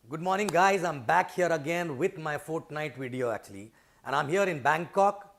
Good morning, guys. I'm back here again with my fortnight video actually. And I'm here in Bangkok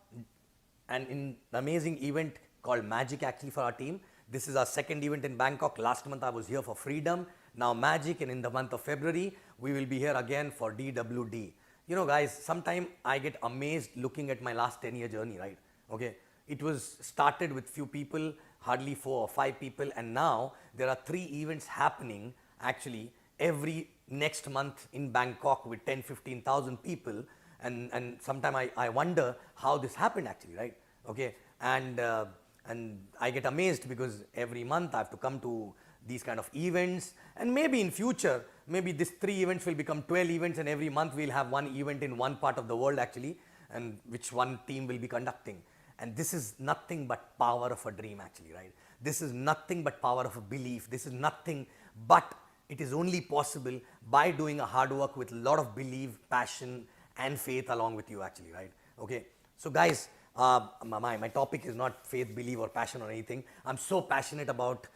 and in the amazing event called Magic actually for our team. This is our second event in Bangkok. Last month I was here for Freedom, now Magic, and in the month of February we will be here again for DWD. You know, guys, sometimes I get amazed looking at my last 10-year journey, right? Okay, it was started with few people, hardly 4 or 5 people, and now there are 3 events happening actually every next month in Bangkok with 10-15,000 people, and sometimes I wonder how this happened actually, right? Okay, and I get amazed because every month I have to come to these kind of events, and maybe in future maybe these 3 events will become 12 events, and every month we'll have one event in one part of the world actually, and which one team will be conducting. And this is nothing but power of a dream actually, right? This is nothing but power of a belief. This is nothing but it is only possible by doing a hard work with a lot of belief, passion and faith along with you actually, right? Okay, so guys, my topic is not faith, belief or passion or anything. I'm so passionate about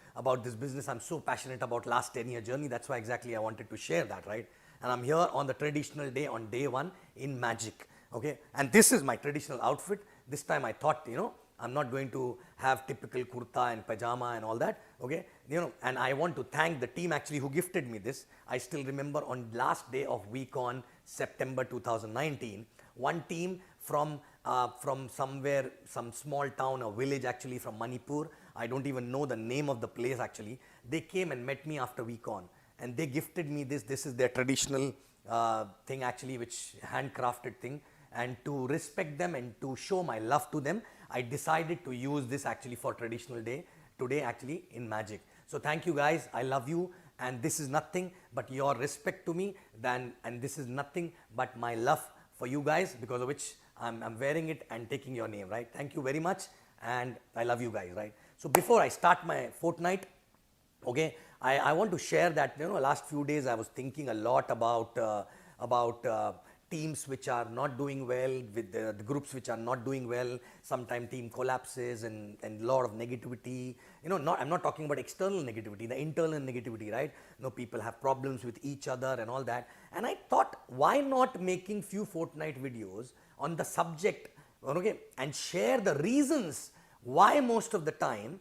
this business. I'm so passionate about last 10-year journey. That's why exactly I wanted to share that, right? And I'm here on the traditional day, on day 1 in Magic. Okay, and this is my traditional outfit. This time I thought, I'm not going to have typical kurta and pajama and all that. Okay, and I want to thank the team actually who gifted me this. I still remember on last day of week on September 2019, one team from somewhere, some small town or village actually from Manipur. I don't even know the name of the place actually. They came and met me after week on, and they gifted me this. This is their traditional thing actually, which handcrafted thing. And to respect them and to show my love to them, I decided to use this actually for traditional day today actually in Magic. So thank you guys, I love you, and this is nothing but your respect to me, and this is nothing but my love for you guys, because of which I'm wearing it and taking your name, right? Thank you very much, and I love you guys, right? So before I start my fortnight, okay, I want to share that last few days I was thinking a lot about teams which are not doing well, with the groups which are not doing well. Sometimes team collapses and lot of negativity. I'm not talking about external negativity, the internal negativity, right? People have problems with each other and all that. And I thought, why not making few fortnight videos on the subject, okay, and share the reasons why most of the time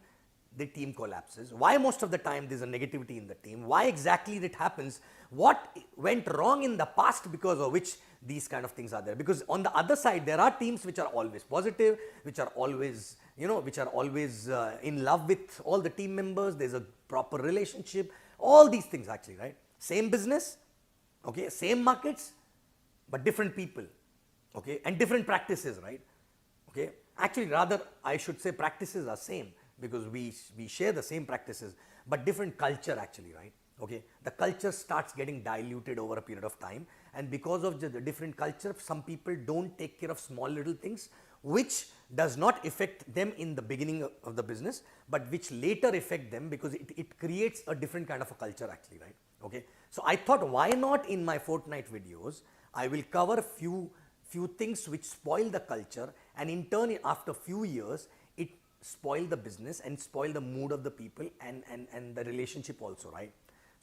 the team collapses, why most of the time there's a negativity in the team, why exactly that happens, what went wrong in the past because of which these kind of things are there. Because on the other side there are teams which are always positive, which are always in love with all the team members, there's a proper relationship, all these things actually, right? Same business, okay, same markets, but different people, okay, and different practices, right? Okay, actually rather I should say practices are same, because we share the same practices, but different culture actually, right? Okay, the culture starts getting diluted over a period of time, and because of the different culture, some people don't take care of small little things which does not affect them in the beginning of the business, but which later affect them, because it creates a different kind of a culture actually, right? Okay, so I thought, why not in my fortnight videos I will cover few things which spoil the culture, and in turn after few years it spoil the business and spoil the mood of the people and the relationship also, right?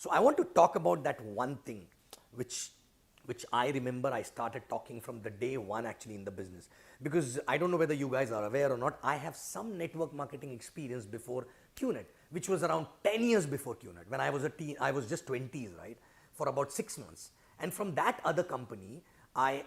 So I want to talk about that one thing which I remember I started talking from the day 1 actually in the business, because I don't know whether you guys are aware or not, I have some network marketing experience before QNet, which was around 10 years before QNet. When I was a teen, I was just 20s, right, for about 6 months. And from that other company, I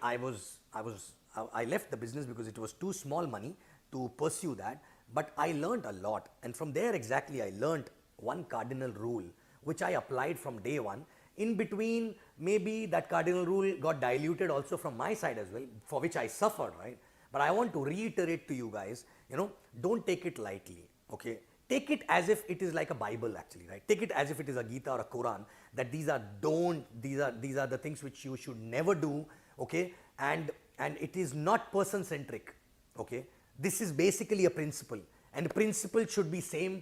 left the business because it was too small money to pursue that. But I learned a lot, and from there exactly I learned one cardinal rule which I applied from day 1. In between, maybe that cardinal rule got diluted also from my side as well, for which I suffered, right? But I want to reiterate to you guys, don't take it lightly, okay? Take it as if it is like a Bible actually, right? Take it as if it is a Gita or a Quran, that these are the things which you should never do, okay? And it is not person centric, okay? This is basically a principle, and the principle should be same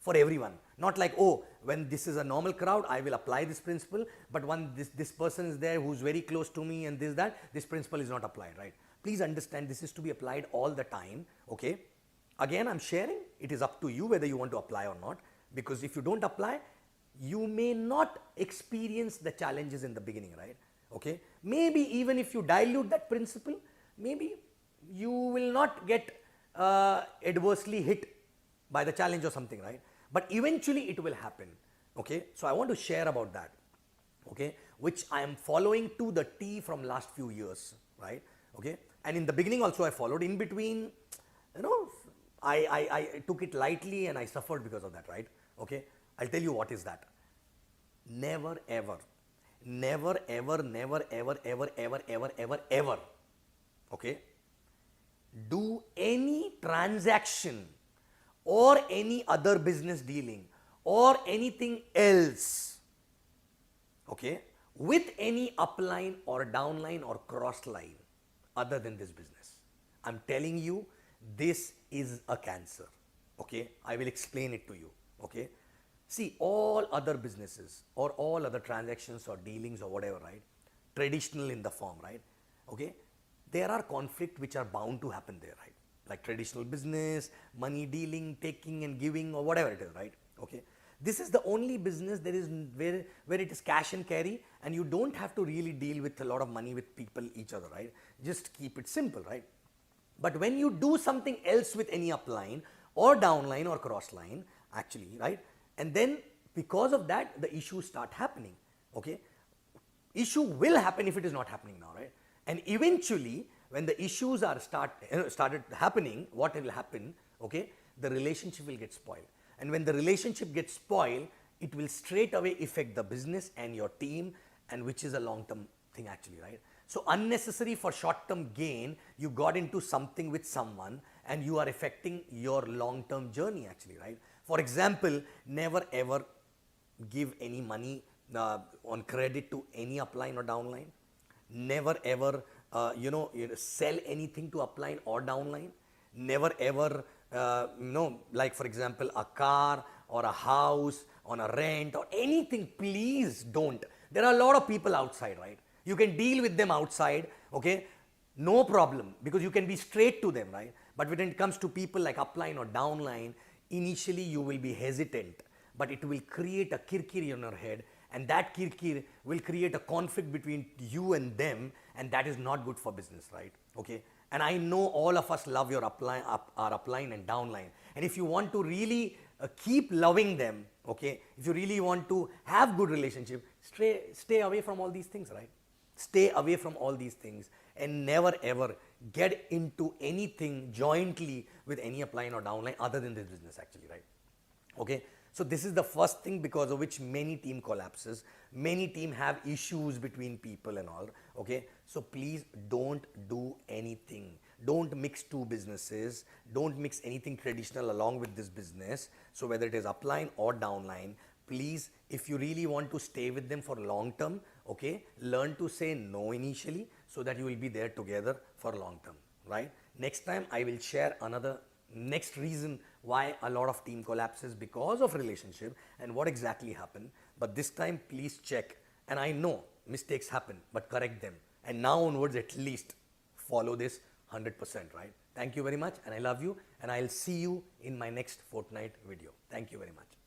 for everyone. Not like, oh, when this is a normal crowd, I will apply this principle, but when this person is there who's very close to me and this principle is not applied, right? Please understand, this is to be applied all the time, okay? Again, I'm sharing, it is up to you whether you want to apply or not, because if you don't apply, you may not experience the challenges in the beginning, right? Okay, maybe even if you dilute that principle, maybe you will not get adversely hit by the challenge or something, right? But eventually it will happen. Okay, so I want to share about that, okay, which I am following to the T from last few years, right? Okay, and in the beginning also I followed. In between, you know, I took it lightly and I suffered because of that, right? Okay, I'll tell you what is that. Never ever, never ever, never ever, ever, ever, ever, ever, ever, okay, do any transaction or any other business dealing or anything else, okay, with any upline or downline or cross line other than this business. I'm telling you, this is a cancer, okay. I will explain it to you, okay. See, all other businesses or all other transactions or dealings or whatever, right, traditional in the form, right, okay, there are conflicts which are bound to happen there, right, like traditional business, money dealing, taking and giving or whatever it is, right, okay. This is the only business there is where it is cash and carry, and you don't have to really deal with a lot of money with people each other, right. Just keep it simple, right. But when you do something else with any upline or downline or cross line, actually, right, and then because of that the issues start happening, okay. Issue will happen if it is not happening now, right. And eventually when the issues are started happening, what will happen, okay, the relationship will get spoiled. And when the relationship gets spoiled, it will straight away affect the business and your team, and which is a long term thing actually, right. So unnecessary for short term gain, you got into something with someone and you are affecting your long term journey actually, right. For example, never ever give any money on credit to any upline or downline. Never ever sell anything to upline or downline. Never ever like for example a car or a house on a rent or anything, please don't. There are a lot of people outside, right. You can deal with them outside, okay, no problem, because you can be straight to them, right. But when it comes to people like upline or downline, initially you will be hesitant, but it will create a kirkiri in your head, and that kirkir will create a conflict between you and them, and that is not good for business, right, okay. And I know all of us love your upline, our upline and downline, and if you want to really keep loving them, okay, if you really want to have good relationship, stay away from all these things, right. Stay away from all these things and never ever get into anything jointly with any upline or downline other than this business actually, right, okay. So this is the first thing because of which many team collapses, many team have issues between people and all, okay. So please don't do anything, don't mix two businesses, don't mix anything traditional along with this business. So whether it is upline or downline, please, if you really want to stay with them for long term, okay, learn to say no initially so that you will be there together for long term, right. Next time I will share another next reason why a lot of team collapses because of relationship and what exactly happened. But this time please check, and I know mistakes happen, but correct them, and now onwards at least follow this 100%, right. Thank you very much, and I love you, and I'll see you in my next fortnight video. Thank you very much.